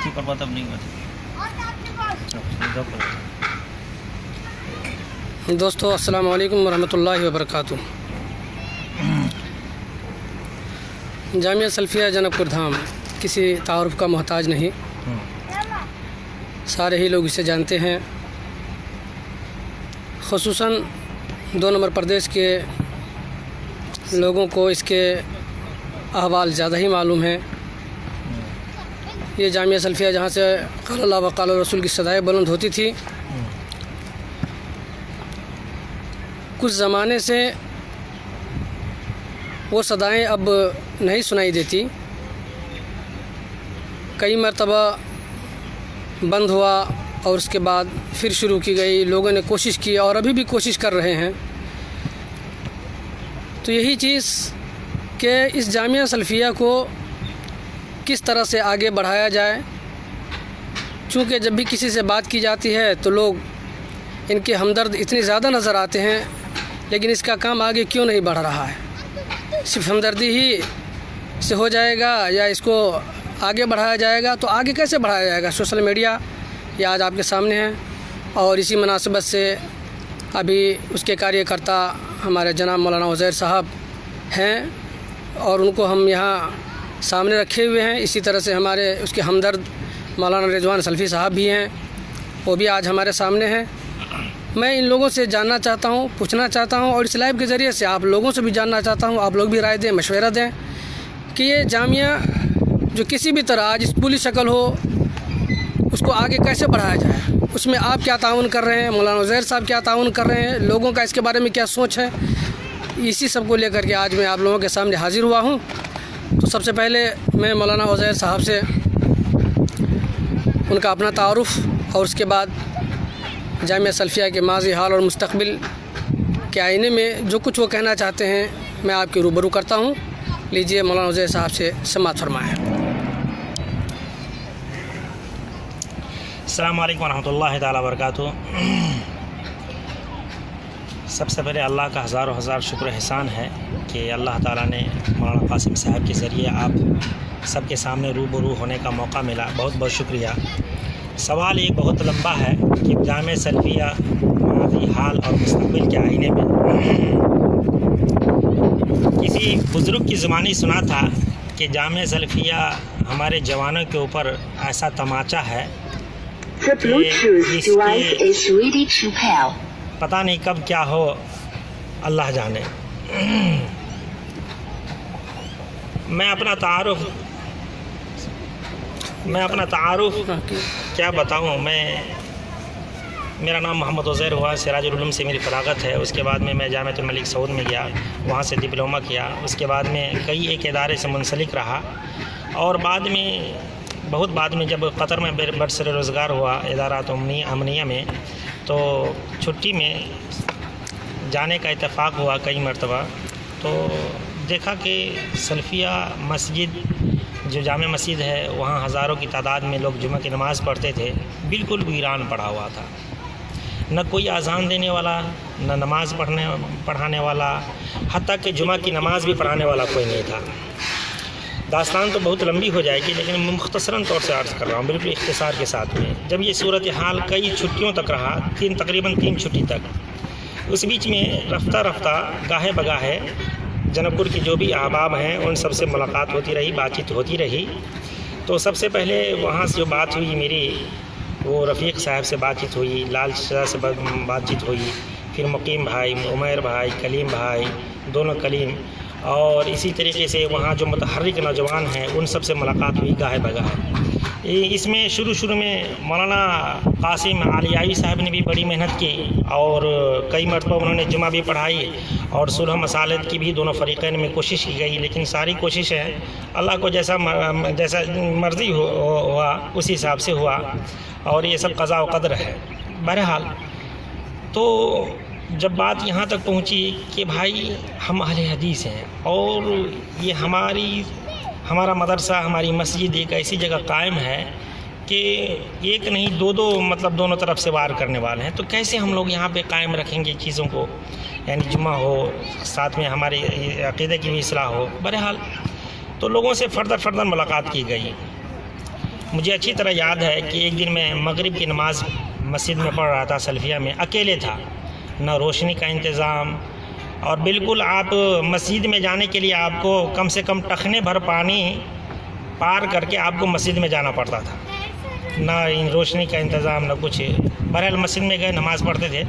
थी पर तबलीग में थी। दोस्तों अस्सलाम वालेकुम वरहमतुल्लाहि वबरकातुह। जामिया सल्फिया जनकपुर धाम किसी तारुफ का मोहताज नहीं, सारे ही लोग इसे जानते हैं। ख़ुसूसन 2 नंबर प्रदेश के लोगों को इसके अहवाल ज़्यादा ही मालूम है। ये जामिया सल्फिया जहाँ से क़ाल अल्लाह व क़ाल रसूल की सदाएं बुलंद होती थी, कुछ ज़माने से वो सदाएं अब नहीं सुनाई देती। कई मरतबा बंद हुआ और उसके बाद फिर शुरू की गई। लोगों ने कोशिश की और अभी भी कोशिश कर रहे हैं। तो यही चीज़ कि इस जामिया सल्फिया को किस तरह से आगे बढ़ाया जाए। चूँकि जब भी किसी से बात की जाती है तो लोग इनके हमदर्द इतने ज़्यादा नज़र आते हैं, लेकिन इसका काम आगे क्यों नहीं बढ़ रहा है? सिर्फ हमदर्दी ही से हो जाएगा या इसको आगे बढ़ाया जाएगा? तो आगे कैसे बढ़ाया जाएगा? सोशल मीडिया ये आज आपके सामने है और इसी मुनासिबत से अभी उसके कार्यकर्ता हमारे जनाब मौलाना उज़ैर साहब हैं और उनको हम यहाँ सामने रखे हुए हैं। इसी तरह से हमारे उसके हमदर्द मौलाना रिजवान सल्फ़ी साहब भी हैं, वो भी आज हमारे सामने हैं। मैं इन लोगों से जानना चाहता हूँ, पूछना चाहता हूँ और इस लाइव के ज़रिए से आप लोगों से भी जानना चाहता हूँ। आप लोग भी राय दें, मशवरा दें कि ये जामिया जो किसी भी तरह आज स्कूली शक्ल हो उसको आगे कैसे बढ़ाया जाए। उसमें आप क्या ताउन कर रहे हैं, मौलाना उज़ैर साहब क्या ताउन कर रहे हैं, लोगों का इसके बारे में क्या सोच है, इसी सब को लेकर के आज मैं आप लोगों के सामने हाज़िर हुआ हूँ। तो सबसे पहले मैं मौलाना उज़ैर साहब से उनका अपना तारुफ़ और उसके बाद जामिया सल्फिया के माज़ी हाल और मुस्तक़बिल के आईने में जो कुछ वो कहना चाहते हैं मैं आपके रूबरू करता हूँ। लीजिए मौलाना उज़ैर साहब से समाअत फरमाएँ। अस्सलामु अलैकुम वरहमतुल्लाहि ताला वबरकातुह। सबसे पहले अल्लाह का हज़ारों हज़ार शुक्र एहसान है कि अल्लाह ताला ने मौलाना कासिम साहब के ज़रिए आप सबके सामने रूबरू होने का मौका मिला। बहुत बहुत शुक्रिया। सवाल ये बहुत लंबा है कि जामिया सल्फिया माज़ी हाल और मुस्तक़बिल के आईने में किसी बुज़ुर्ग की ज़ुबानी सुना था कि जामिया सल्फिया हमारे जवानों के ऊपर ऐसा तमाचा है पता नहीं कब क्या हो, अल्लाह जाने। मैं अपना तारुफ क्या बताऊं। मेरा नाम मोहम्मद उज़ैर हुआ। सिराजुल उलूम से मेरी फरागत है। उसके बाद में मैं जामिअतुल मलिक सऊद में गया, वहाँ से डिप्लोमा किया। उसके बाद में कई एक इदारे से मुंसलिक रहा और बहुत बाद में जब कतर में बरसर रोज़गार हुआ इदारात अमनिया में, तो छुट्टी में जाने का इत्तेफाक हुआ कई मरतबा। तो देखा कि सल्फिया मस्जिद जो जामे मस्जिद है वहाँ हज़ारों की तादाद में लोग जुमा की नमाज़ पढ़ते थे, बिल्कुल वीरान पड़ा हुआ था। न कोई आज़ान देने वाला, न नमाज़ पढ़ाने वाला, हत्ता कि जुमा की नमाज़ भी पढ़ाने वाला कोई नहीं था। दास्तान तो बहुत लंबी हो जाएगी, लेकिन मुख्तसरन तौर से अर्ज़ कर रहा हूँ, बिल्कुल इख्तिसार के साथ में। जब ये सूरत हाल कई छुट्टियों तक रहा, तकरीबन 3 छुट्टी तक, उस बीच में रफ्ता रफ्ता गाहे बगाहे जनकपुर की जो भी अहबाब हैं उन सब से मुलाकात होती रही, बातचीत होती रही। तो सबसे पहले वहाँ से जो बात हुई मेरी, वो रफ़ीक साहब से बातचीत हुई, लाल शाह से बातचीत हुई, फिर मुकीम भाई, उमैर भाई, कलीम भाई, दोनों कलीम, और इसी तरीके से वहाँ जो मुतहर्रिक नौजवान हैं उन सब से मुलाकात हुई गाहे बगाहे। इसमें शुरू में मौलाना कासिम आलियाई साहब ने भी बड़ी मेहनत की और कई मरतबा उन्होंने जुमा भी पढ़ाई और सुलह मसालत की भी दोनों फ़रीक़ैन में कोशिश की गई, लेकिन सारी कोशिशें अल्लाह को जैसा मर्ज़ी हुआ उस हिसाब से हुआ और ये सब क़ज़ा व क़दर है। बहरहाल तो जब बात यहाँ तक पहुँची कि भाई हम अहले हदीस हैं और ये हमारा मदरसा, हमारी मस्जिद एक ऐसी जगह कायम है कि एक नहीं दो मतलब दोनों तरफ से वार करने वाले हैं, तो कैसे हम लोग यहाँ पे कायम रखेंगे चीज़ों को, यानी जुम्मा हो, साथ में हमारे अक़ीदे की भी इस्लाह हो। बहरहाल तो लोगों से फर्दर मुलाकात की गई मुझे अच्छी तरह याद है कि एक दिन मैं मगरिब की नमाज़ मस्जिद में पढ़ रहा था, सल्फिया में, अकेले था, न रोशनी का इंतज़ाम, और बिल्कुल आप मस्जिद में जाने के लिए आपको कम से कम टखने भर पानी पार करके आपको मस्जिद में जाना पड़ता था, ना इन रोशनी का इंतज़ाम ना कुछ। बहरहाल मस्जिद में गए, नमाज़ पढ़ते थे,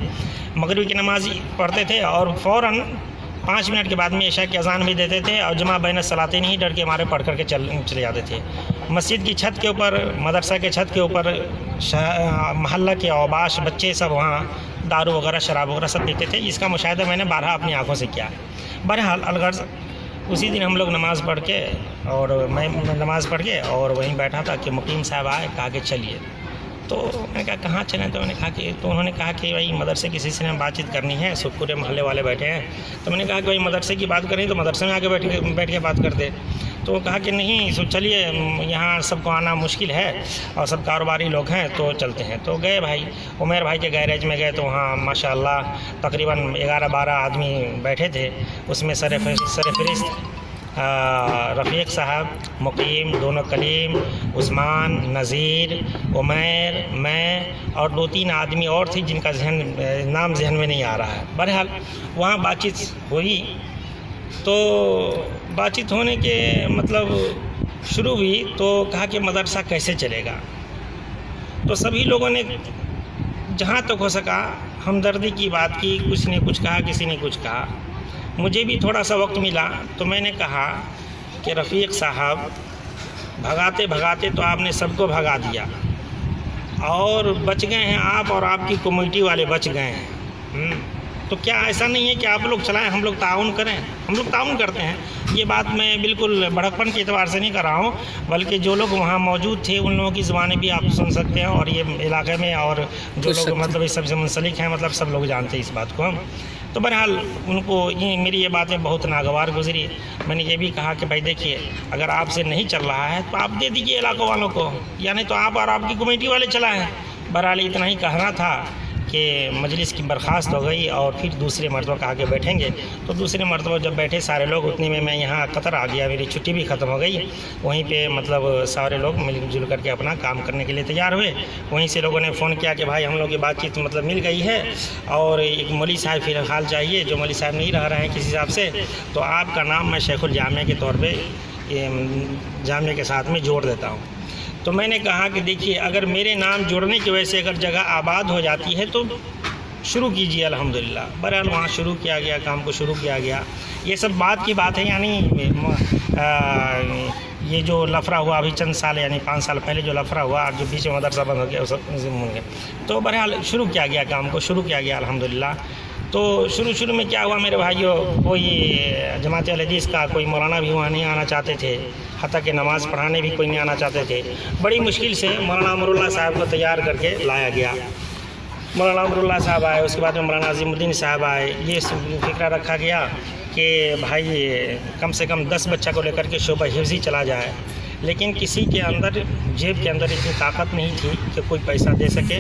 मगरिब की नमाज़ पढ़ते थे और फ़ौरन 5 मिनट के बाद में इशा की अज़ान भी देते थे और जमा बैन सलाते नहीं डर के हमारे पढ़ करके चले जाते थे। मस्जिद की छत के ऊपर, मदरसा के छत के ऊपर महल्ला के औबाश बच्चे सब वहाँ दारू वगैरह शराब वगैरह सब पीते थे। इसका मुशाहिदा मैंने बारहा अपनी आँखों से किया। बहरहाल अलगर्ज़ उसी दिन हम लोग नमाज़ पढ़ के, और मैं नमाज़ पढ़ के और वहीं बैठा था कि मुकीम साहब आए, कहा कि चलिए। तो मैंने कहा कहाँ चलें, तो उन्होंने कहा कि भाई मदरसे किसी से हमें बातचीत करनी है, सब पूरे मोहल्ले वाले बैठे हैं। तो मैंने कहा कि भाई मदरसे की बात करें तो मदरसे में आके बैठ के बात करते। तो कहा कि नहीं, सो चलिए, यहाँ सबको आना मुश्किल है और सब कारोबारी लोग हैं, तो चलते हैं। तो गए भाई, उमेर भाई के गैरेज में गए, तो वहाँ माशाअल्लाह तकरीबन 11-12 आदमी बैठे थे। उसमें सरफरिस्त रफ़ीक साहब, मुकीम, दोनों कलीम, उस्मान, नज़ीर, उमैर, मैं और 2-3 आदमी और थे जिनका नाम जहन में नहीं आ रहा है। बहरहाल वहाँ बातचीत हुई। तो बातचीत होने के मतलब शुरू हुई, तो कहा कि मदरसा कैसे चलेगा। तो सभी लोगों ने जहाँ तक हो सका हमदर्दी की बात की, कुछ ने कुछ कहा, किसी ने कुछ कहा। मुझे भी थोड़ा सा वक्त मिला तो मैंने कहा कि रफ़ीक साहब, भगाते भगाते तो आपने सबको भगा दिया और बच गए हैं आप और आपकी कमेटी वाले बच गए हैं। तो क्या ऐसा नहीं है कि आप लोग चलाएं, हम लोग ताउन करें? हम लोग ताउन करते हैं। ये बात मैं बिल्कुल भड़कपन के एतबार से नहीं कर रहा हूँ, बल्कि जो लोग वहाँ मौजूद थे उन लोगों की ज़ुबानें भी आप सुन सकते हैं, और ये इलाके में और जो लोग मतलब इस सबसे मुंसलिक हैं, मतलब सब लोग जानते हैं इस बात को हम। तो बहरहाल उनको मेरी ये बातें बहुत नागवार गुजरी। मैंने ये भी कहा कि भाई देखिए, अगर आपसे नहीं चल रहा है तो आप दे दीजिए इलाकों वालों को, यानी तो आप और आपकी कमेटी वाले चलाएं। बहरहाल इतना ही कहना था कि मजलिस की बर्खास्त हो गई और फिर दूसरे मरतबा कहा के बैठेंगे। तो दूसरे मरतबा जब बैठे सारे लोग, उतने में मैं यहाँ कतर आ गया, मेरी छुट्टी भी ख़त्म हो गई। वहीं पे मतलब सारे लोग मिलजुल करके अपना काम करने के लिए तैयार हुए। वहीं से लोगों ने फ़ोन किया कि भाई हम लोग की बातचीत मतलब मिल गई है और एक मौलवी साहब फ़िलहाल चाहिए, जो मौलवी साहब नहीं रह रहे हैं किसी हिसाब से, तो आपका नाम मैं शेखुल जामिया के तौर पर जामिया के साथ में जोड़ देता हूँ। तो मैंने कहा कि देखिए, अगर मेरे नाम जोड़ने की वजह से अगर जगह आबाद हो जाती है तो शुरू कीजिए, अल्हम्दुलिल्लाह। बहरहाल वहाँ शुरू किया गया, काम को शुरू किया गया। ये सब बात की बात है, यानी ये जो लफड़ा हुआ अभी चंद साल यानी 5 साल पहले जो लफड़ा हुआ और जो बीच में मदरसा बंद हो गया, सब हो गया। तो बहरहाल शुरू किया गया, काम को शुरू किया गया, अल्हम्दुलिल्लाह। तो शुरू में क्या हुआ मेरे भाइयों, कोई जमात अहले हदीस का कोई मौलाना भी वहाँ नहीं आना चाहते थे, हत्ता कि नमाज़ पढ़ाने भी कोई नहीं आना चाहते थे। बड़ी मुश्किल से मौलाना अमरुल्लाह साहब को तैयार करके लाया गया। मौलाना अमरुल्लाह साहब आए, उसके बाद में मौलाना अज़ीमुद्दीन साहब आए। ये फिक्रा रखा गया कि भाई कम से कम 10 बच्चा को लेकर के शोबा हिफ्ज़ी चला जाए, लेकिन किसी के अंदर जेब के अंदर इतनी ताकत नहीं थी कि कोई पैसा दे सके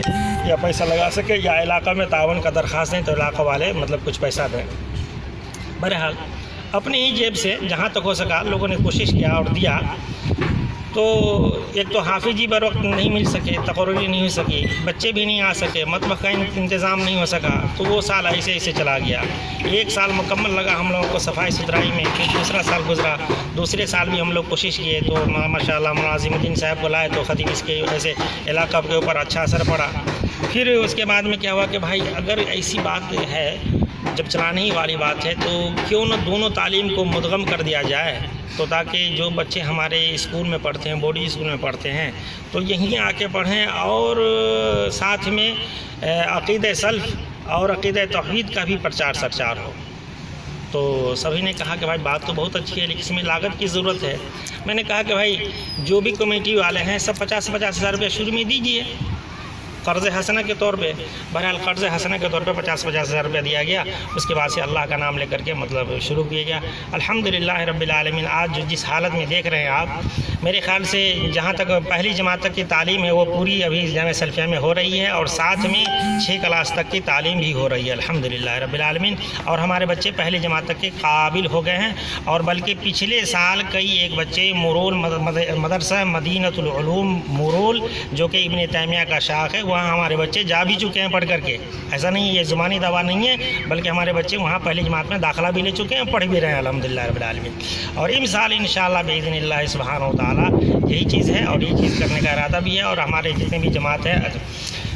या पैसा लगा सके या इलाका में तावन का दरख्वास्त दें तो इलाका वाले मतलब कुछ पैसा दें। बहरहाल अपनी ही जेब से जहाँ तक हो सका लोगों ने कोशिश किया और दिया। तो एक तो हाफिजी बर वक्त नहीं मिल सके, तकर्री नहीं हो सकी, बच्चे भी नहीं आ सके, मतबख का इंतज़ाम नहीं हो सका। तो वो साल ऐसे चला गया। 1 साल मुकम्मल लगा हम लोगों को सफाई सुथराई में। फिर दूसरा साल गुजरा, दूसरे साल भी हम लोग कोशिश किए तो माशाअल्लाह मौलाना अज़ीमुद्दीन साहब को लाए तो ख़तीब इसके वजह से इलाका के ऊपर अच्छा असर पड़ा। फिर उसके बाद में क्या हुआ कि भाई अगर ऐसी बात है, जब चलाने ही वाली बात है, तो क्यों न दोनों तालीम को मुदगम कर दिया जाए, तो ताकि जो बच्चे हमारे स्कूल में पढ़ते हैं, बोर्डिंग स्कूल में पढ़ते हैं, तो यहीं आके पढ़ें और साथ में अक़ीदे सल्फ़ और अक़ीदे तौहीद का भी प्रचार सरचार हो। तो सभी ने कहा कि भाई बात तो बहुत अच्छी है, लेकिन इसमें लागत की ज़रूरत है। मैंने कहा कि भाई जो भी कमेटी वाले हैं सब 50-50 हज़ार रुपये शुरू में दीजिए, क़र्ज़ हसना के तौर पे। बहरहाल क़र्ज़ हसना के तौर पे 50-50 हज़ार रुपया दिया गया। उसके बाद से अल्लाह का नाम लेकर के मतलब शुरू किया गया। अल्हम्दुलिल्लाह रब्बिल आलमीन। आज जिस हालत में देख रहे हैं आप, मेरे ख़्याल से जहाँ तक पहली जमात तक की तालीम है वो पूरी अभी जामिया सल्फ़िया में हो रही है, और साथ में 6 क्लास तक की तालीम भी हो रही है अल्हम्दुलिल्लाह रब्बिल आलमीन। और हमारे बच्चे पहली जमात तक के काबिल हो गए हैं। और बल्कि पिछले साल कई एक बच्चे मुरूल मदरसा मदीनतुल उलूम मुरूल, जो कि इब्न तैमिया का शाख है, वहाँ हमारे बच्चे जा भी चुके हैं पढ़ करके। ऐसा नहीं है, ये ज़ुबानी दवा नहीं है, बल्कि हमारे बच्चे वहाँ पहली जमात में दाखिला भी ले चुके हैं, पढ़ भी रहे हैं अल्हम्दुलिल्लाह रब्बिल आलमीन। और इस साल इंशाअल्लाह बिइज़्निल्लाह सुब्हानहु व तआला यही चीज़ है, और ये चीज़ करने का इरादा भी है, और हमारे जितने भी जमात है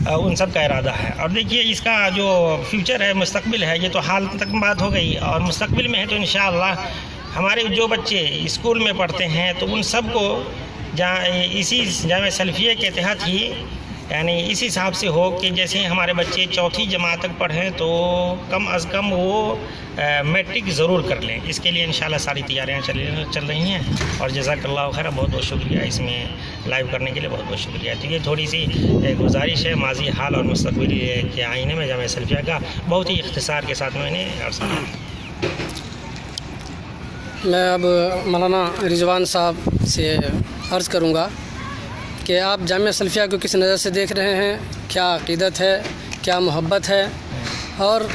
उन सब का इरादा है। और देखिए इसका जो फ्यूचर है, मुस्तकबिल है, ये तो हाल तक बात हो गई, और मुस्तकबिल में है तो इंशाअल्लाह हमारे जो बच्चे स्कूल में पढ़ते हैं तो उन सब को इसी जामिया सल्फ़िया के तहत ही, यानी इस हिसाब से हो कि जैसे हमारे बच्चे चौथी जमात तक पढ़ें तो कम अज़ कम वो मैट्रिक ज़रूर कर लें। इसके लिए इंशाल्लाह सारी तैयारियाँ चल रही हैं। और जज़ाकल्लाहु खैर, बहुत बहुत शुक्रिया इसमें लाइव करने के लिए, बहुत बहुत शुक्रिया। तो ये थोड़ी सी गुजारिश है माजी, हाल और मुस्तक़बिल के आईने में जामिया सल्फ़िया का, बहुत ही इख्तिसार के साथ मैंने अर्ज़ किया। मैं अब मौलाना रिजवान साहब से अर्ज़ करूँगा कि आप जामिया सल्फ़िया को किस नज़र से देख रहे हैं, क्या अक़ीदत है, क्या मोहब्बत है, और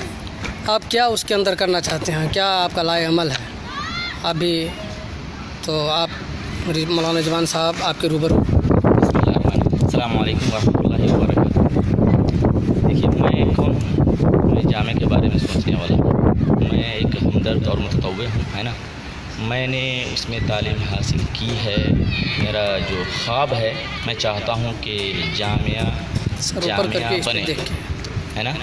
आप क्या उसके अंदर करना चाहते हैं, क्या आपका लाए अमल है अभी। तो आप मौलाना रिजवान साहब आपके रूबरू। अस्सलामु अलैकुम वरहमतुल्लाहि वबरकातुहू। देखिए मैं कौन हूँ, मैं जामे के बारे में सोचने वाला हूँ। मैं एक हमदर्द और मुततव्वे हूँ, है ना। मैंने उसमें तालीम हासिल की है। मेरा जो ख्वाब है, मैं चाहता हूँ कि जामिया बने, है ना।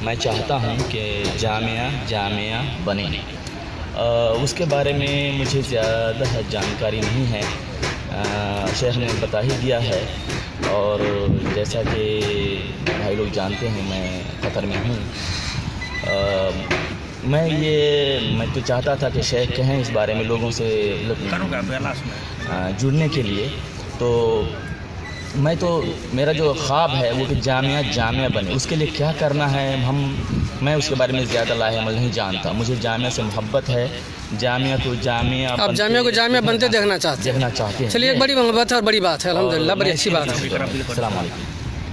मैं चाहता हूँ कि जामिया बने। उसके बारे में मुझे ज़्यादा जानकारी नहीं है, शेख ने बता ही दिया है। और जैसा कि भाई लोग जानते हैं मैं क़तर में हूँ। मैं तो चाहता था कि शेख कहें इस बारे में लोगों से जुड़ने के लिए। तो मेरा जो ख्वाब है वो कि जामिया बने। उसके लिए क्या करना है मैं उसके बारे में ज़्यादा लाहेअमल नहीं जानता। मुझे जामिया से मोहब्बत है। आप जामिया को जामिया बनते देखना चाहते हैं। चलिए, एक बड़ी मोहब्बत है और बड़ी बात है, अल्हम्दुलिल्लाह, बड़ी अच्छी बात है। अस्सलाम वालेकुम।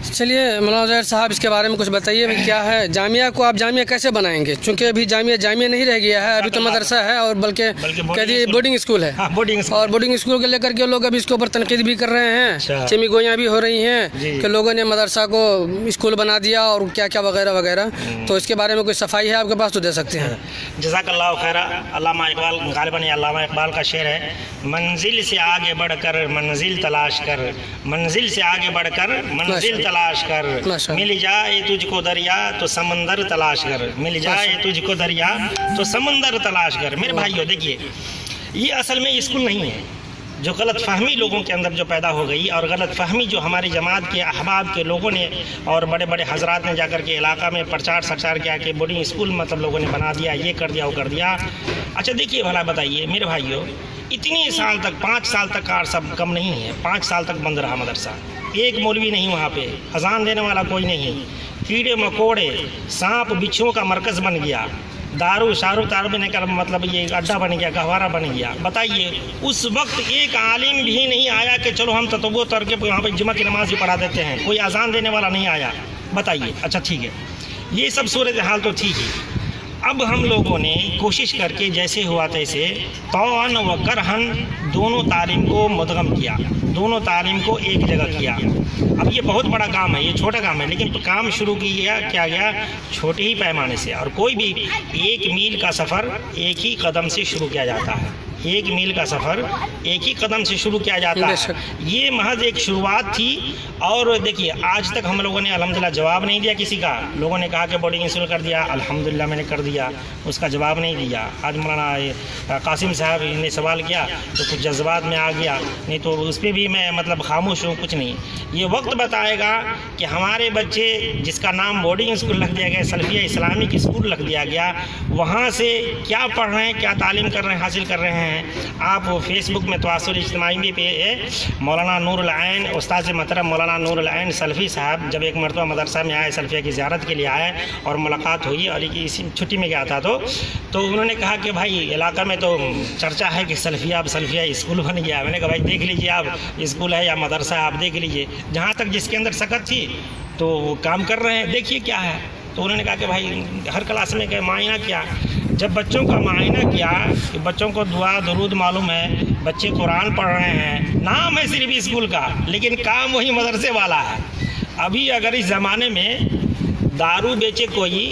चलिए मौलाना ज़हर साहब, इसके बारे में कुछ बताइए, क्या है जामिया को आप जामिया कैसे बनाएंगे? चूँकि अभी जामिया नहीं रह गया है, अभी तो मदरसा है, और बल्कि कह दिए बोर्डिंग स्कूल है। और बोर्डिंग स्कूल को लेकर के लोग अभी इसके ऊपर तनकीद भी कर रहे हैं, चमी गोयाँ भी हो रही हैं कि लोगों ने मदरसा को स्कूल बना दिया और क्या क्या वगैरह वगैरह। तो इसके बारे में कोई सफाई है आपके पास तो दे सकते हैं। जज़ाकल्लाहु खैरा। अल्लामा इकबाल, गालिबन अल्लामा इकबाल का शेर है, मंजिल से आगे बढ़कर मंजिल तलाश कर, मंजिल से आगे बढ़कर मंजिल तलाश कर, मिल जाए तुझको दरिया तो समंदर तलाश कर, मिल जाए तुझको दरिया तो समंदर तलाश कर। मेरे भाइयों, देखिए ये असल में स्कूल नहीं है। जो गलत फ़हमी लोगों के अंदर जो पैदा हो गई, और गलत फ़हमी जो हमारी जमात के अहबाब के लोगों ने और बड़े बड़े हजरात ने जाकर के इलाका में प्रचार सचार किया कि बोर्डिंग स्कूल मतलब लोगों ने बना दिया, ये कर दिया, वो कर दिया। अच्छा देखिए भला बताइए मेरे भाइयों, इतने साल तक 5 साल तक का सब कम नहीं है। 5 साल तक बंद रहा मदरसा, एक मौलवी नहीं वहाँ पे, अजान देने वाला कोई नहीं, कीड़े मकोड़े सांप बिच्छुओं का मरकज़ बन गया, दारू शारू तारू भी नहीं कर, मतलब ये अड्डा बन गया, गहवारा बन गया। बताइए उस वक्त एक आलिम भी नहीं आया कि चलो हम ततव्वो तौर के यहाँ पर जुमा की नमाज भी पढ़ा देते हैं, कोई अजान देने वाला नहीं आया। बताइए, अच्छा ठीक है, ये सब सूरत हाल तो ठीक है। अब हम लोगों ने कोशिश करके जैसे हुआ तैसे तौअन व करहन दोनों तालीम को मुदगम किया, दोनों तालीम को एक जगह किया। अब ये बहुत बड़ा काम है, ये छोटा काम है, लेकिन काम शुरू किया गया छोटे ही पैमाने से। और कोई भी 1 मील का सफ़र एक ही कदम से शुरू किया जाता है। 1 मील का सफ़र एक ही कदम से शुरू किया जाता है। ये महज एक शुरुआत थी। और देखिए आज तक हम लोगों ने अल्हम्दुलिल्लाह जवाब नहीं दिया किसी का। लोगों ने कहा कि बोर्डिंग स्कूल कर दिया, अल्हम्दुलिल्लाह मैंने कर दिया, उसका जवाब नहीं दिया। आज मौलाना कासिम साहब ने सवाल किया तो कुछ जज्बात में आ गया, नहीं तो उस पर भी मैं मतलब खामोश हूँ, कुछ नहीं। ये वक्त बताएगा कि हमारे बच्चे जिसका नाम बोर्डिंग स्कूल रख दिया गया, सल्फिया इस्लामिक स्कूल रख दिया गया, वहाँ से क्या पढ़ रहे हैं, क्या तालीम कर रहे हैं, हासिल कर रहे हैं, हैं। आप फेसबुक में तवासुल इज्तिमाई पे मौलाना नूरुल ऐन उस्ताद मोहतरम मौलाना नूरुल ऐन सल्फ़ी साहब जब एक मरतबा मदरसा में आए, सल्फ़िया की ज़ियारत के लिए आए और मुलाकात हुई और की इसी छुट्टी में गया था तो उन्होंने कहा कि भाई इलाका में तो चर्चा है कि सल्फ़िया अब सल्फ़िया स्कूल बन गया। मैंने कहा भाई देख लीजिए आप, स्कूल है या मदरसा है, आप देख लीजिए। जहाँ तक जिसके अंदर सकत थी तो वो काम कर रहे हैं, देखिए क्या है। तो उन्होंने कहा कि भाई हर क्लास में क्या मायना किया, जब बच्चों का मायना किया कि बच्चों को दुआ दरूद मालूम है, बच्चे कुरान पढ़ रहे हैं, नाम है सिर्फ स्कूल का लेकिन काम वही मदरसे वाला है। अभी अगर इस ज़माने में दारू बेचे कोई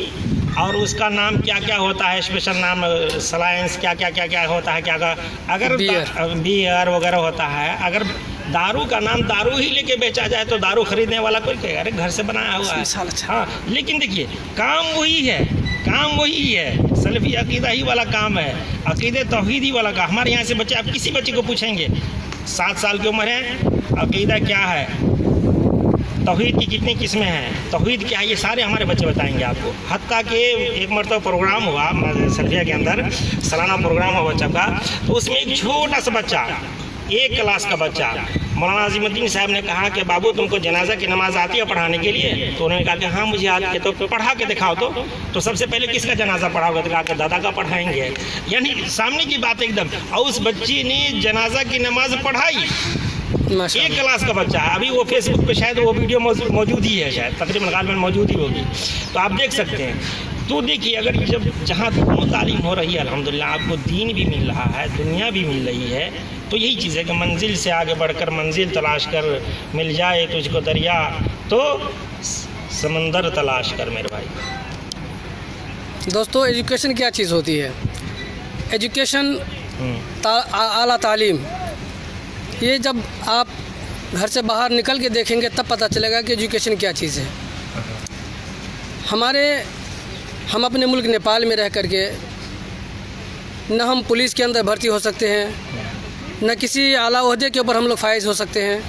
और उसका नाम क्या क्या होता है, स्पेशल नाम सलाइंस क्या क्या होता है, क्या अगर बियर वगैरह होता है, अगर दारू का नाम दारू ही लेके बेचा जाए तो दारू खरीदने वाला कोई कहेगा अरे घर से बनाया हुआ है। हाँ, लेकिन देखिए काम वही है, सलफ़ी अकीदा ही वाला काम है, अकीदे तौहीद ही वाला काम। हमारे यहाँ से बच्चे, आप किसी बच्चे को पूछेंगे 7 साल की उम्र है, अकीदा क्या है, तौहीद की कितनी किस्में हैं, तौहीद क्या है, ये सारे हमारे बच्चे बताएंगे आपको। हत्ता कि एक मरतबा प्रोग्राम हुआ सल्फ़िया के अंदर, सालाना प्रोग्राम हुआ बच्चों का, तो उसमें एक छोटा सा बच्चा, 1 क्लास का बच्चा, मौलाना अज़ीमुद्दीन साहब ने कहा कि बाबू तुमको जनाजा की नमाज़ आती है पढ़ाने के लिए? तो उन्होंने कहा कि हाँ मुझे आती है। तो पढ़ा के दिखाओ। तो सबसे पहले किसका जनाजा पढ़ाओगे? तो कहा कि दादा का पढ़ाएंगे। यानी सामने की बात एकदम। और उस बच्ची ने जनाजा की नमाज़ पढ़ाई, 1 क्लास का बच्चा है। अभी वो फेसबुक पे शायद वो वीडियो मौजूद ही है, शायद तकरीबन गालिबन मौजूद ही होगी, तो आप देख सकते हैं। तो देखिए अगर जब जहाँ दोनों तालीम हो रही है अल्हम्दुलिल्लाह, आपको दीन भी मिल रहा है, दुनिया भी मिल रही है, तो यही चीज़ है कि मंजिल से आगे बढ़कर मंजिल तलाश कर, मिल जाए तुझको दरिया तो समंदर तलाश कर मेरे भाई। दोस्तों एजुकेशन क्या चीज़ होती है? एजुकेशन आला तालीम, ये जब आप घर से बाहर निकल के देखेंगे तब पता चलेगा कि एजुकेशन क्या चीज़ है। हम अपने मुल्क नेपाल में रह कर के न हम पुलिस के अंदर भर्ती हो सकते हैं, न किसी आला ओहदे के ऊपर हम लोग फाइज हो सकते हैं।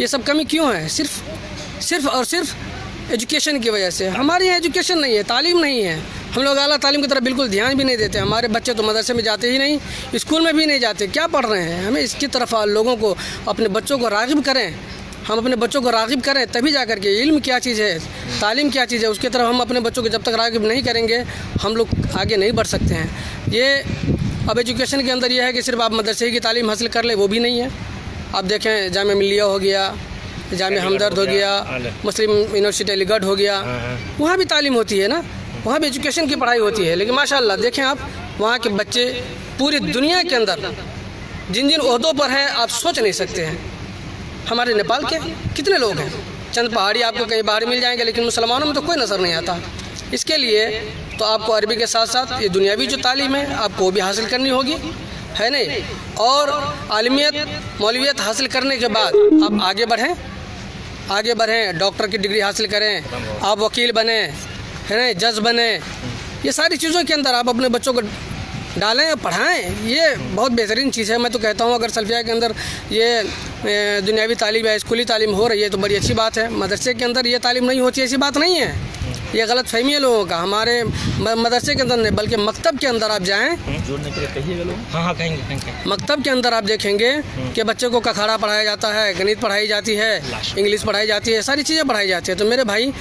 ये सब कमी क्यों है? सिर्फ और सिर्फ एजुकेशन की वजह से। हमारे यहाँ एजुकेशन नहीं है, तालीम नहीं है। हम लोग आला तालीम की तरफ बिल्कुल ध्यान भी नहीं देते। हमारे बच्चे तो मदरसे में जाते ही नहीं, स्कूल में भी नहीं जाते। क्या पढ़ रहे हैं? हमें इसकी तरफ लोगों को, अपने बच्चों को राग़िब करें। हम अपने बच्चों को राग़िब करें तभी जा कर के इल्म क्या चीज़ है, तालीम क्या चीज़ है, उसकी तरफ हम अपने बच्चों को जब तक राग़िब नहीं करेंगे हम लोग आगे नहीं बढ़ सकते हैं। ये अब एजुकेशन के अंदर ये है कि सिर्फ आप मदरसे की तालीम हासिल कर ले, वो भी नहीं है। आप देखें जामिया मिल्लिया हो गया, जामिया हमदर्द हो गया, मुस्लिम यूनिवर्सिटी अलीगढ़ हो गया, वहाँ भी तालीम होती है ना, वहाँ भी एजुकेशन की पढ़ाई होती है। लेकिन माशाअल्लाह देखें आप, वहाँ के बच्चे पूरी दुनिया के अंदर जिन जिन ओहदों पर हैं आप सोच नहीं सकते हैं। हमारे नेपाल के कितने लोग हैं, चंद पहाड़ी आपको कहीं बाहर मिल जाएंगे, लेकिन मुसलमानों में तो कोई नज़र नहीं आता। इसके लिए तो आपको अरबी के साथ साथ ये दुनियावी जो तालीम है आपको वो भी हासिल करनी होगी, है नहीं? और आलिमियत मौलवियत हासिल करने के बाद आप आगे बढ़ें, डॉक्टर की डिग्री हासिल करें, आप वकील बने, है ना, जज बने। ये सारी चीज़ों के अंदर आप अपने बच्चों को डालें, पढ़ाएं। ये बहुत बेहतरीन चीज़ है। मैं तो कहता हूँ अगर सल्फ़िया के अंदर ये दुनियावी तालीम या स्कूली तालीम हो रही है तो बड़ी अच्छी बात है। मदरसे के अंदर ये तालीम नहीं होती, ऐसी बात नहीं है। ये गलत फहमी है लोगों का। हमारे मदरसे के अंदर नहीं बल्कि मकतब के अंदर आप जाएँ, जोड़ने के लिए कहिएगा लोग। हाँ कहेंगे। मकतब के अंदर आप देखेंगे कि बच्चे को कखाड़ा पढ़ाया जाता है, गणित पढ़ाई जाती है, इंग्लिश पढ़ाई जाती है, सारी चीज़ें पढ़ाई जाती है। तो मेरे भाई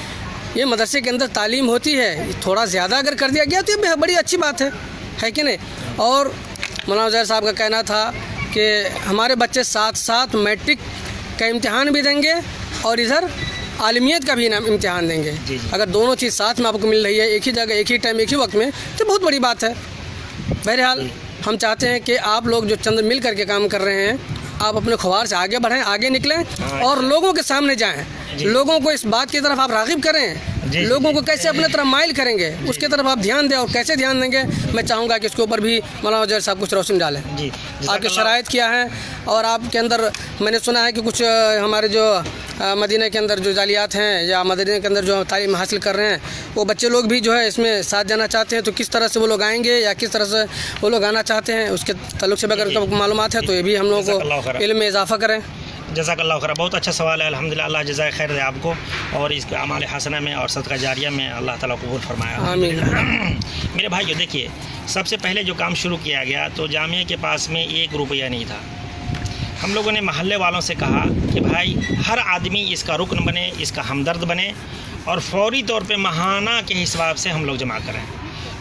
ये मदरसे के अंदर तालीम होती है, थोड़ा ज़्यादा अगर कर दिया गया तो ये बड़ी अच्छी बात है कि नहीं? और मौलाना उज़ैर साहब का कहना था कि हमारे बच्चे साथ साथ मैट्रिक का इम्तिहान भी देंगे और इधर आलिमियत का भी इम्तिहान देंगे। अगर दोनों चीज़ साथ में आपको मिल रही है, एक ही जगह, एक ही टाइम, एक ही वक्त में, तो बहुत बड़ी बात है। बहरहाल हम चाहते हैं कि आप लोग जो चंद मिल करके काम कर रहे हैं, आप अपने ख्वार से आगे बढ़ें, आगे निकलें और लोगों के सामने जाएं। लोगों को इस बात की तरफ आप राग़िब करें। लोगों को कैसे अपने तरफ माइल करेंगे उसके तरफ आप ध्यान दें। और कैसे ध्यान देंगे, मैं चाहूँगा कि इसके ऊपर भी मौलाना उज़ैर साहब कुछ रोशनी डालें। आपके शराइत क्या हैं और आपके अंदर मैंने सुना है कि कुछ हमारे जो मदीना के अंदर जो जालियात हैं या मदीना के अंदर जो तालीम हासिल कर रहे हैं वो बच्चे लोग भी जो है इसमें साथ जाना चाहते हैं। तो किस तरह से वो लोग आएंगे या किस तरह से वो लोग आना चाहते हैं, उसके ताल्लुक़ से अगर मालूमात है तो ये भी हम लोगों को इल्म में इजाफ़ा करें। जज़ाकल्लाह खैर। बहुत अच्छा सवाल है अल्हम्दुलिल्लाह। अल्लाह जज़ाए खैर दे आपको और इस अमाल हसना में और सदका जारिया में अल्लाह ताला कबूल फरमाया। आमीन। मेरे भाइयों देखिए, सबसे पहले जो काम शुरू किया गया तो जामिया के पास में 1 रुपया नहीं था। हम लोगों ने महल्ले वालों से कहा कि भाई हर आदमी इसका रुकन बने, इसका हमदर्द बने और फौरी तौर पे माहाना के हिसाब से हम लोग जमा करें।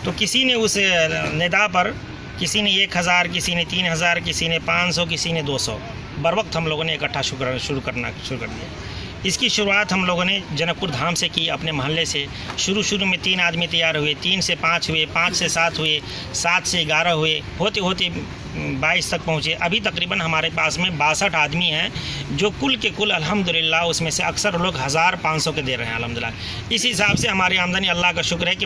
तो किसी ने उस निदा पर किसी ने 1000, किसी ने 3000, किसी ने 500, किसी ने 200 बर वक्त हम लोगों ने इकट्ठा शुरू कर दिया। इसकी शुरुआत हम लोगों ने जनकपुर धाम से की, अपने मोहल्ले से। शुरू में 3 आदमी तैयार हुए, 3 से 5 हुए, 5 से 7 हुए, 7 से 11 हुए, होते होते 22 तक पहुँचे। अभी तकरीबन हमारे पास में 62 आदमी हैं, जो कुल के कुल अल्हम्दुलिल्लाह उसमें से अक्सर लोग 1500 के दे रहे हैं अल्हम्दुलिल्लाह। इस हिसाब से हमारी आमदनी, अल्लाह का शुक्र है कि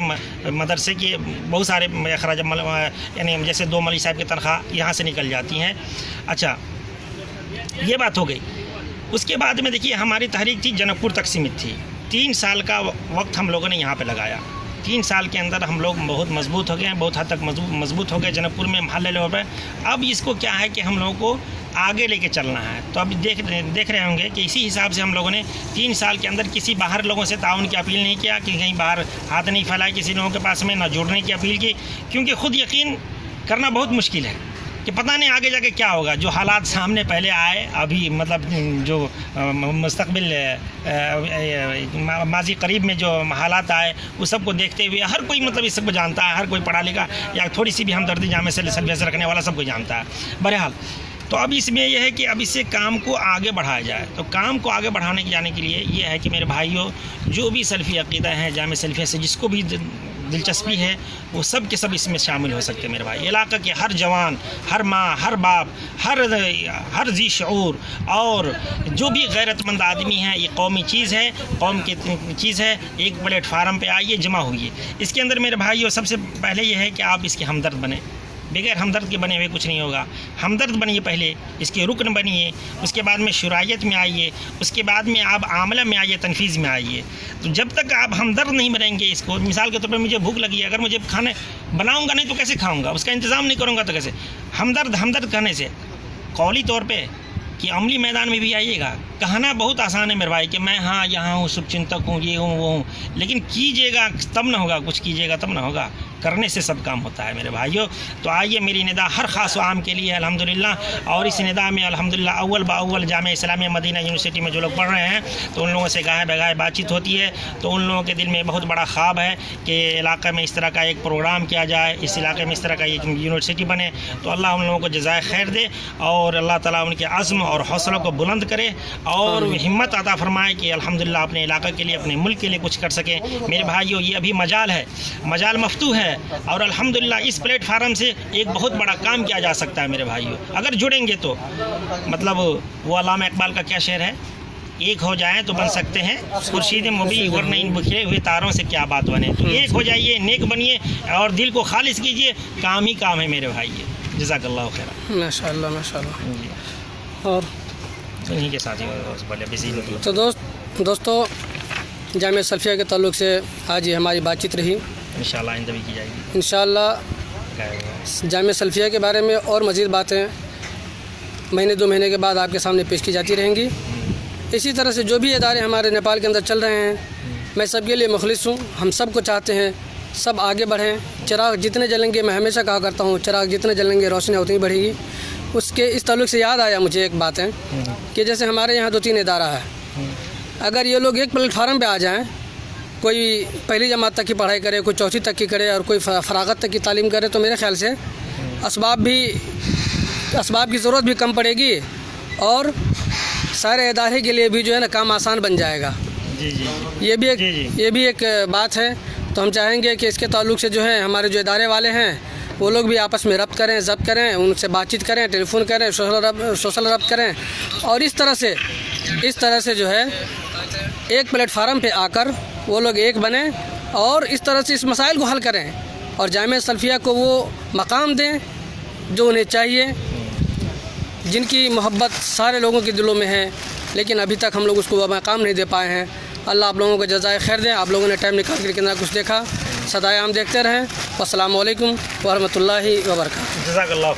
मदरसे की बहुत सारे अखराज, यानी जैसे 2 मौलवी साहब की तनख्वाह यहाँ से निकल जाती हैं। अच्छा, ये बात हो गई। उसके बाद में देखिए, हमारी तहरीक थी जनकपुर तक सीमित थी। 3 साल का वक्त हम लोगों ने यहाँ पे लगाया। 3 साल के अंदर हम लोग बहुत मजबूत हो गए हैं, बहुत हद तक मजबूत हो गए जनकपुर में, महल्ले लेवल पर। अब इसको क्या है कि हम लोगों को आगे लेके चलना है। तो अब देख रहे होंगे कि इसी हिसाब से हम लोगों ने 3 साल के अंदर किसी बाहर लोगों से ताउन की अपील नहीं किया कि कहीं बाहर हाथ नहीं फैलाए किसी लोगों के पास में, ना जुड़ने की अपील की, क्योंकि ख़ुद यकीन करना बहुत मुश्किल है कि पता नहीं आगे जाके क्या होगा। जो हालात सामने पहले आए, अभी मतलब जो मुस्तकबिल माजी करीब में जो हालात आए, उस सब को देखते हुए हर कोई मतलब इस सब को जानता है। हर कोई पढ़ा लिखा या थोड़ी सी भी हमदर्दी जामे से रखने वाला सब कोई जानता है। बहरहाल, तो अब इसमें यह है कि अब इससे काम को आगे बढ़ाया जाए। तो काम को आगे बढ़ाने जाने के लिए ये है कि मेरे भाइयों, जो भी सल्फ़ी अक़ीदा हैं, जामे सल्फ़िया से जिसको भी दिलचस्पी है, वो सब के सब इसमें शामिल हो सकते हैं। मेरे भाई, इलाक़ा के हर जवान, हर माँ, हर बाप, हर जी शऊर और जो भी गैरतमंद आदमी है, ये कौमी चीज़ है, कौम की चीज़ है। एक प्लेटफार्म पे आइए, जमा हुई। इसके अंदर मेरे भाइयों सबसे पहले ये है कि आप इसके हमदर्द बने। बगैर हमदर्द के बने हुए कुछ नहीं होगा। हमदर्द बनिए पहले, इसके रुकन बनिए, उसके बाद में शुरायत में आइए, उसके बाद में आप आमला में आइए, तनफीज़ में आइए। तो जब तक आप हमदर्द नहीं बनेंगे, इसको मिसाल के तौर पर मुझे भूख लगी है, अगर मुझे खाने बनाऊंगा नहीं तो कैसे खाऊंगा, उसका इंतज़ाम नहीं करूंगा तो कैसे। हमदर्द कहने से कौली तौर पर कि अमली मैदान में भी आइएगा। कहना बहुत आसान है मेरे भाई कि मैं हाँ यहाँ हूँ, शुभचिंतक हूँ, ये हूँ, वो हूँ, लेकिन कीजिएगा तब ना होगा, कुछ कीजिएगा तब ना होगा। करने से सब काम होता है मेरे भाइयों। तो आइए, मेरी निदा हर ख़ास व आम के लिए अल्हम्दुलिल्लाह। और इस निदा में अल्हम्दुलिल्लाह अव्वल बाअव्वल जामिया इस्लामिया मदीना यूनिवर्सिटी में जो लोग पढ़ रहे हैं, तो उन लोगों से गाहे बगाहे बातचीत होती है। तो उन लोगों के दिल में बहुत बड़ा ख्वाब है कि इलाक़े में इस तरह का एक प्रोग्राम किया जाए, इस इलाके में इस तरह का एक यूनिवर्सिटी बने। तो अल्लाह उन लोगों को जज़ाए खैर दे और अल्लाह ताला उनके अज़्म और हौसलों को बुलंद करे और हिम्मत अता फरमाए कि अल्हम्दुलिल्लाह अपने इलाक़े के लिए, अपने मुल्क के लिए कुछ कर सकें। मेरे भाइयों, ये अभी मजाल है, मजाल मफ्तू है और अल्हम्दुलिल्लाह इस प्लेटफार्म से एक बहुत बड़ा काम किया जा सकता है मेरे भाइयों, अगर जुड़ेंगे तो। मतलब वो अल्लामा इकबाल का क्या शेर है, एक हो जाएं तो बन सकते हैं खुर्शीद मुबी, वरना इन बिखरे हुए तारों से क्या बात बने। तो एक हो जाइए, नेक बनिए और दिल को खालिस कीजिए, काम ही काम है मेरे भाई। जज़ाकल्लाह खैर। माशाअल्लाह माशाअल्लाह। और इन्हीं के साथ ही बोले। तो दोस्तों, जामिया सल्फ़िया के ताल्लुक़ से आज ये हमारी बातचीत रही। इंशाअल्लाह आइंदा भी की जाएगी। इंशाअल्लाह जामिया सल्फ़िया के बारे में और मज़ीद बातें महीने 2 महीने के बाद आपके सामने पेश की जाती रहेंगी। इसी तरह से जो भी इदारे हमारे नेपाल के अंदर चल रहे हैं, मैं सबके लिए मुखलिस हूँ। हम सब को चाहते हैं सब आगे बढ़ें। चिराग जितने जलेंगे, मैं हमेशा कहा करता हूँ, चिराग जितने जलेंगे रोशनी उतनी बढ़ेगी। उसके इस ताल्लुक़ से याद आया मुझे एक बात है कि जैसे हमारे यहाँ 2-3 इदारा है, अगर ये लोग एक प्लेटफार्म पे आ जाएं, कोई पहली जमात तक की पढ़ाई करे, कोई चौथी तक की करे और कोई फ़रागत तक की तालीम करे, तो मेरे ख़्याल से असबाब की ज़रूरत भी कम पड़ेगी और सारे इदारे के लिए भी जो है ना काम आसान बन जाएगा। जी। ये भी एक बात है। तो हम चाहेंगे कि इसके ताल्लुक़ से जो है हमारे जो इदारे वाले हैं वो लोग भी आपस में रब्त करें, ज़ब्त करें, उनसे बातचीत करें, टेलीफोन करें, सोशल रब्त करें और इस तरह से जो है एक प्लेटफार्म पे आकर वो लोग एक बने और इस तरह से इस मसाइल को हल करें और जामिया सल्फ़िया को वो मकाम दें जो उन्हें चाहिए, जिनकी मोहब्बत सारे लोगों के दिलों में है, लेकिन अभी तक हम लोग उसको वो मकाम नहीं दे पाए हैं। अल्लाह आप लोगों को जज़ाए खैर दें। आप लोगों ने टाइम निकाल कर कितना कुछ देखा। सदाए हम देखते रहें। अस्सलामु अलैकुम व रहमतुल्लाहि व बरकातहू। जज़ाकल्लाह।